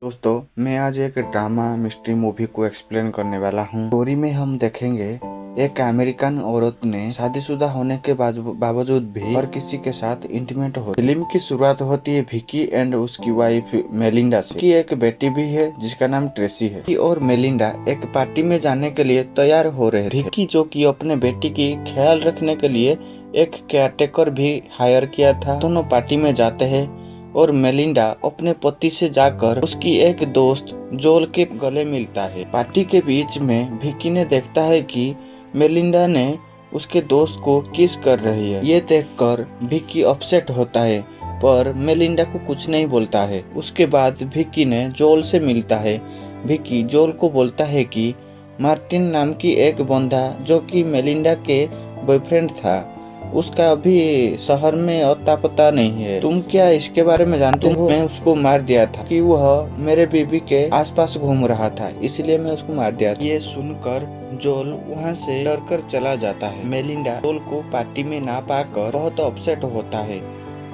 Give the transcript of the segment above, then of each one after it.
दोस्तों, मैं आज एक ड्रामा मिस्ट्री मूवी को एक्सप्लेन करने वाला हूँ। स्टोरी में हम देखेंगे एक अमेरिकन औरत ने शादीशुदा होने के बावजूद भी और किसी के साथ इंटीमेट हो। फिल्म की शुरुआत होती है विकी एंड उसकी वाइफ मेलिंडा से। की एक बेटी भी है जिसका नाम ट्रेसी है। विकी और मेलिंडा एक पार्टी में जाने के लिए तैयार हो रहे थे। विकी जो कि अपने बेटी की ख्याल रखने के लिए एक केयरटेकर भी हायर किया था। दोनों पार्टी में जाते हैं और मेलिंडा अपने पति से जाकर उसकी एक दोस्त जोल के गले मिलता है। पार्टी के बीच में विकी ने देखता है कि मेलिंडा ने उसके दोस्त को किस कर रही है। ये देखकर विकी अपसेट होता है पर मेलिंडा को कुछ नहीं बोलता है। उसके बाद विकी ने जोल से मिलता है। विकी जोल को बोलता है कि मार्टिन नाम की एक बंदा जो कि मेलिंडा के बॉयफ्रेंड था, उसका अभी शहर में अता पता नहीं है। तुम क्या इसके बारे में जानते हो? मैं उसको मार दिया था कि वह मेरे बीबी के आसपास घूम रहा था, इसलिए मैं उसको मार दिया था। ये सुनकर जोल वहाँ से डरकर चला जाता है। मेलिंडा जोल को पार्टी में ना पाकर बहुत अपसेट होता है।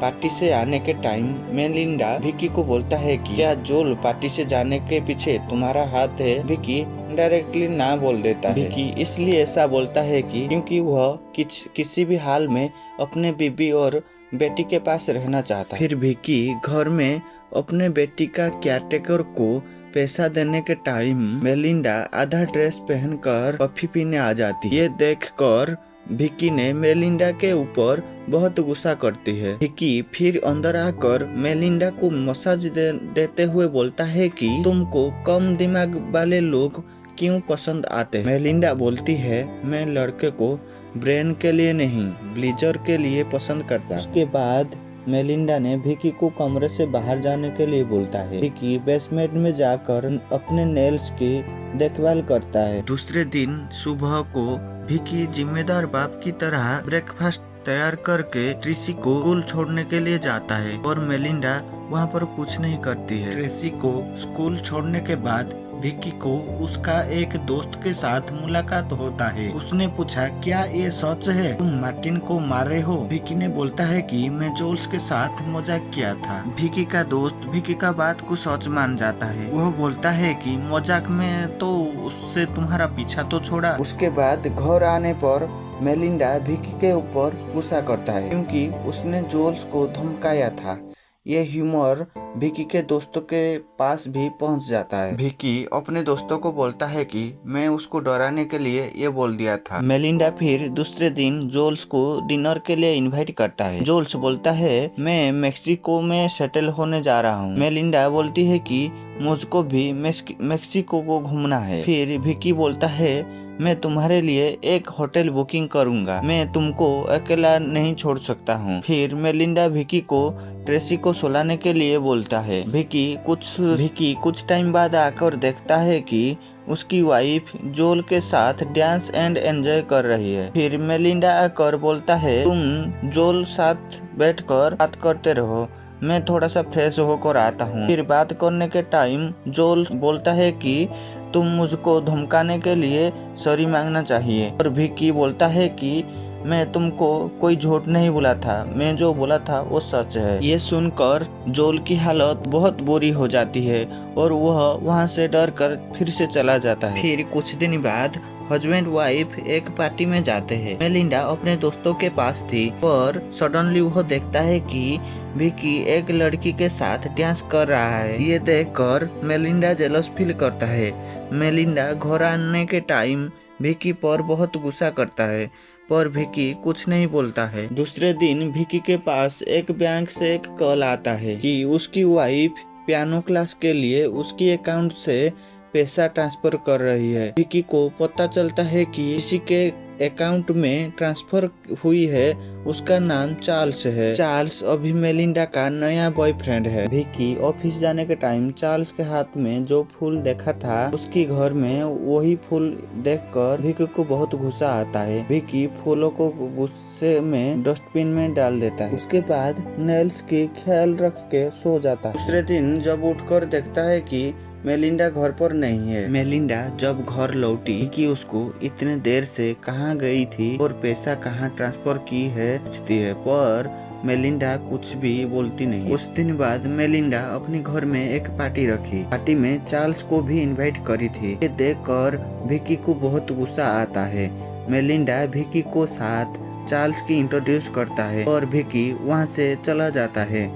पार्टी से आने के टाइम मेलिंडा विकी को बोलता है कि क्या जोल पार्टी से जाने के पीछे तुम्हारा हाथ है? विकी डायरेक्टली ना बोल देता है। विकी इसलिए ऐसा बोलता है कि क्योंकि वह किसी भी हाल में अपने बीबी और बेटी के पास रहना चाहता है। फिर विकी घर में अपने बेटी का केयरटेकर को पैसा देने के टाइम मेलिंडा आधा ड्रेस पहनकर कॉफी पीने आ जाती है। ये देखकर विकी ने मेलिंडा के ऊपर बहुत गुस्सा करती है। विकी फिर अंदर आकर मेलिंडा को मसाज देते हुए बोलता है कि तुमको कम दिमाग वाले लोग क्यों पसंद आते हैं। मेलिंडा बोलती है मैं लड़के को ब्रेन के लिए नहीं ब्लीजर के लिए पसंद करता। उसके बाद मेलिंडा ने विकी को कमरे से बाहर जाने के लिए बोलता है। विकी बेसमेंट में जाकर अपने नेल्स की देखभाल करता है। दूसरे दिन सुबह को विकी जिम्मेदार बाप की तरह ब्रेकफास्ट तैयार करके ट्रेसी को स्कूल छोड़ने के लिए जाता है और मेलिंडा वहाँ पर कुछ नहीं करती है। ट्रेसी को स्कूल छोड़ने के बाद विकी को उसका एक दोस्त के साथ मुलाकात होता है। उसने पूछा क्या ये सच है, तुम मार्टिन को मारे हो? विकी ने बोलता है कि मैं जोल्स के साथ मजाक किया था। विकी का दोस्त विकी का बात को सच मान जाता है। वह बोलता है कि मजाक में तो उससे तुम्हारा पीछा तो छोड़ा। उसके बाद घर आने पर मेलिंडा विकी के ऊपर गुस्सा करता है क्योंकि उसने जोल्स को धमकाया था। ये ह्यूमर विकी के दोस्तों के पास भी पहुंच जाता है। विकी अपने दोस्तों को बोलता है कि मैं उसको डराने के लिए ये बोल दिया था। मेलिंडा फिर दूसरे दिन जोल्स को डिनर के लिए इनवाइट करता है। जोल्स बोलता है मैं मेक्सिको में सेटल होने जा रहा हूँ। मेलिंडा बोलती है कि मुझको भी मेक्सिको को घूमना है। फिर विकी बोलता है मैं तुम्हारे लिए एक होटल बुकिंग करूंगा, मैं तुमको अकेला नहीं छोड़ सकता हूँ। फिर मेलिंडा विकी को ट्रेसी को सुलाने के लिए बोलता है। विकी कुछ टाइम बाद आकर देखता है कि उसकी वाइफ जोल के साथ डांस एंड एंजॉय कर रही है। फिर मेलिंडा आकर बोलता है तुम जोल साथ बैठकर बात करते रहो, मैं थोड़ा सा फ्रेश होकर आता हूँ। फिर बात करने के टाइम जोल बोलता है कि तुम मुझको धमकाने के लिए सॉरी मांगना चाहिए और विकी बोलता है कि मैं तुमको कोई झूठ नहीं बोला था, मैं जो बोला था वो सच है। ये सुनकर जोल की हालत बहुत बुरी हो जाती है और वह वहाँ से डर कर फिर से चला जाता है। फिर कुछ दिन बाद हस्बैंड वाइफ एक पार्टी में जाते हैं। मेलिंडा अपने दोस्तों के पास थी पर सडनली वह देखता है कि विकी एक लड़की के साथ डांस कर रहा है। ये देखकर मेलिंडा जेलस फील करता है। मेलिंडा घर आने के टाइम विकी पर बहुत गुस्सा करता है पर विकी कुछ नहीं बोलता है। दूसरे दिन विकी के पास एक बैंक से एक कॉल आता है कि उसकी वाइफ पियानो क्लास के लिए उसकी अकाउंट से पैसा ट्रांसफर कर रही है। विकी को पता चलता है कि किसी के अकाउंट में ट्रांसफर हुई है, उसका नाम चार्ल्स है। चार्ल्स अभी मेलिंडा का नया बॉयफ्रेंड है। विकी ऑफिस जाने के टाइम चार्ल्स के हाथ में जो फूल देखा था उसके घर में वही फूल देखकर विकी को बहुत गुस्सा आता है। विकी फूलों को गुस्से में डस्टबिन में डाल देता है। उसके बाद नेल्स की ख्याल रख के सो जाता है। दूसरे दिन जब उठकर देखता है कि मेलिंडा घर पर नहीं है। मेलिंडा जब घर लौटी कि उसको इतने देर से कहाँ गई थी और पैसा कहाँ ट्रांसफर की है पूछती है, पर मेलिंडा कुछ भी बोलती नहीं। कुछ दिन बाद मेलिंडा अपने घर में एक पार्टी रखी। पार्टी में चार्ल्स को भी इनवाइट करी थी। ये देखकर विकी को बहुत गुस्सा आता है। मेलिंडा विकी को साथ चार्ल्स की इंट्रोड्यूस करता है और विकी वहाँ से चला जाता है।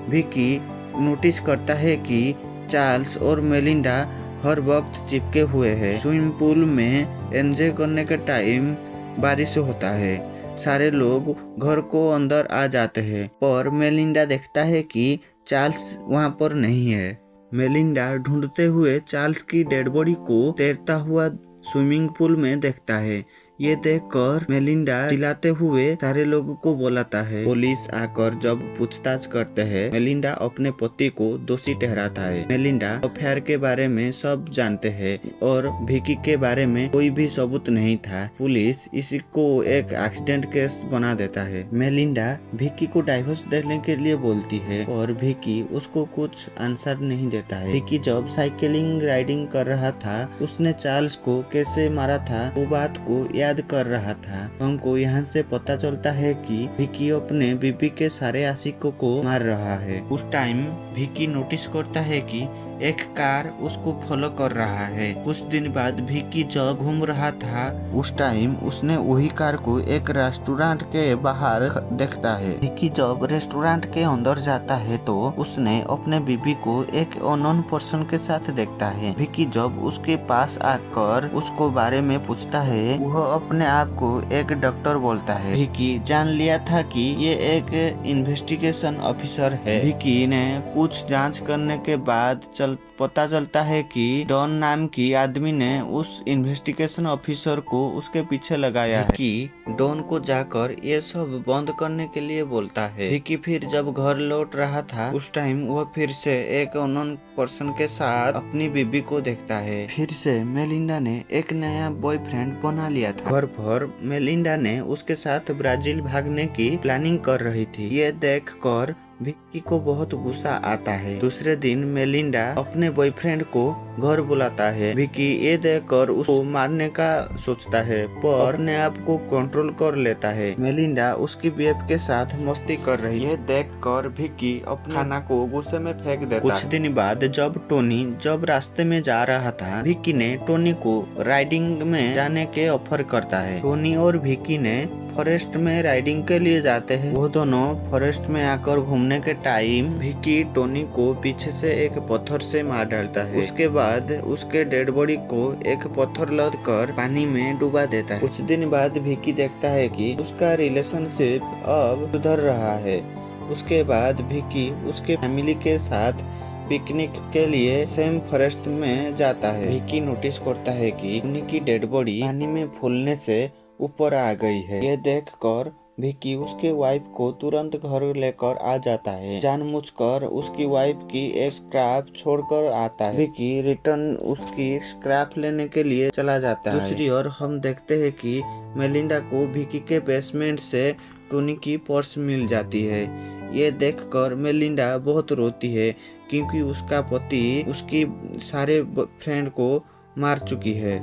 विकी नोटिस करता है कि चार्ल्स और मेलिंडा हर वक्त चिपके हुए हैं। स्विमिंग पूल में एंजॉय करने के टाइम बारिश होता है। सारे लोग घर को अंदर आ जाते हैं और मेलिंडा देखता है कि चार्ल्स वहाँ पर नहीं है। मेलिंडा ढूंढते हुए चार्ल्स की डेड बॉडी को तैरता हुआ स्विमिंग पूल में देखता है। ये देखकर मेलिंडा चिल्लाते हुए सारे लोगों को बुलाता है। पुलिस आकर जब पूछताछ करते हैं, मेलिंडा अपने पति को दोषी ठहराता है। मेलिंडा अफेयर के बारे में सब जानते हैं और विकी के बारे में कोई भी सबूत नहीं था। पुलिस इसी को एक एक्सीडेंट केस बना देता है। मेलिंडा विकी को डाइवोर्स देने के लिए बोलती है और विकी उसको कुछ आंसर नहीं देता है। विकी जब साइकिलिंग राइडिंग कर रहा था, उसने चार्ल्स को कैसे मारा था वो बात को याद कर रहा था। हमको यहाँ से पता चलता है कि विकी अपने बीबी के सारे आशिकों को मार रहा है। उस टाइम विकी नोटिस करता है कि एक कार उसको फॉलो कर रहा है। कुछ दिन बाद विकी जब घूम रहा था, उस टाइम उसने वही कार को एक रेस्टोरेंट के बाहर देखता है। विकी जब रेस्टोरेंट के अंदर जाता है तो उसने अपने बीबी को एक अननोन पर्सन के साथ देखता है। विकी जब उसके पास आकर उसको बारे में पूछता है, वह अपने आप को एक डॉक्टर बोलता है। विकी जान लिया था कि ये एक इन्वेस्टिगेशन ऑफिसर है। विकी ने कुछ जांच करने के बाद पता चलता है कि डॉन नाम की आदमी ने उस इन्वेस्टिगेशन ऑफिसर को उसके पीछे लगाया है। विकी डॉन को जाकर ये सब बंद करने के लिए बोलता है। विकी फिर जब घर लौट रहा था, उस टाइम वह फिर से एक अननोन पर्सन के साथ अपनी बीबी को देखता है। फिर से मेलिंडा ने एक नया बॉयफ्रेंड बना लिया था। घर पर मेलिंडा ने उसके साथ ब्राजील भागने की प्लानिंग कर रही थी। ये देखकर विकी को बहुत गुस्सा आता है। दूसरे दिन मेलिंडा अपने बॉयफ्रेंड को घर बुलाता है। विकी ये देखकर उसको मारने का सोचता है पर अपने आप को कंट्रोल कर लेता है। मेलिंडा उसकी बीएफ के साथ मस्ती कर रही है। देखकर विकी अपने खाना को गुस्से में फेंक देता है। कुछ दिन बाद जब टोनी रास्ते में जा रहा था, विकी ने टोनी को राइडिंग में जाने के ऑफर करता है। टोनी और विकी ने फॉरेस्ट में राइडिंग के लिए जाते हैं। वो दोनों फॉरेस्ट में आकर घूमने के टाइम विकी टोनी को पीछे से एक पत्थर से मार डालता है। उसके बाद उसके डेड बॉडी को एक पत्थर लद कर पानी में डुबा देता है। कुछ दिन बाद विकी देखता है कि उसका रिलेशनशिप अब सुधर रहा है। उसके बाद विकी उसके फैमिली के साथ पिकनिक के लिए सेम फॉरेस्ट में जाता है। विकी नोटिस करता है कि टोनी की डेड बॉडी पानी में फूलने से ऊपर आ गई है। ये देखकर विकी उसके वाइफ को तुरंत घर लेकर आ जाता है। जानबूझकर उसकी वाइफ की एक स्क्रैप छोड़कर आता है। विकी रिटर्न उसकी स्क्रैप लेने के लिए चला जाता है। दूसरी ओर हम देखते हैं कि मेलिंडा को विकी के बेसमेंट से टोनी की पर्स मिल जाती है। ये देखकर मेलिंडा बहुत रोती है क्योंकि उसका पति उसकी सारे फ्रेंड को मार चुकी है।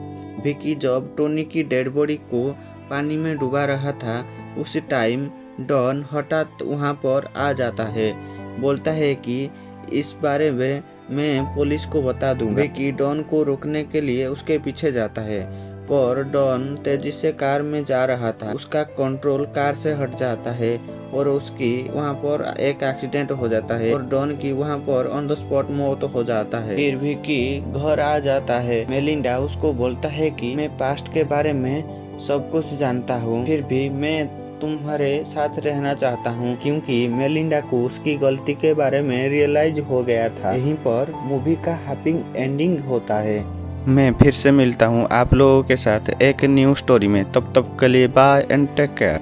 विकी जब टोनी की डेड बॉडी को पानी में डुबा रहा था, उसी टाइम डॉन हठात वहां पर आ जाता है। बोलता है कि इस बारे में मैं पुलिस को बता दूंगा। विकी डॉन को रोकने के लिए उसके पीछे जाता है पर डॉन तेजी से कार में जा रहा था। उसका कंट्रोल कार से हट जाता है और उसकी वहां पर एक एक्सीडेंट हो जाता है और डॉन की वहां पर ऑन द स्पॉट मौत हो जाता है। फिर विकी घर आ जाता है। मेलिंडा उसको बोलता है कि मैं पास्ट के बारे में सब कुछ जानता हूँ, फिर भी मैं तुम्हारे साथ रहना चाहता हूँ क्योंकि मेलिंडा को उसकी गलती के बारे में रियलाइज हो गया था। यहीं पर मूवी का हैप्पी एंडिंग होता है। मैं फिर से मिलता हूँ आप लोगों के साथ एक न्यू स्टोरी में। तब तक के लिए बाय एंड टेक केयर।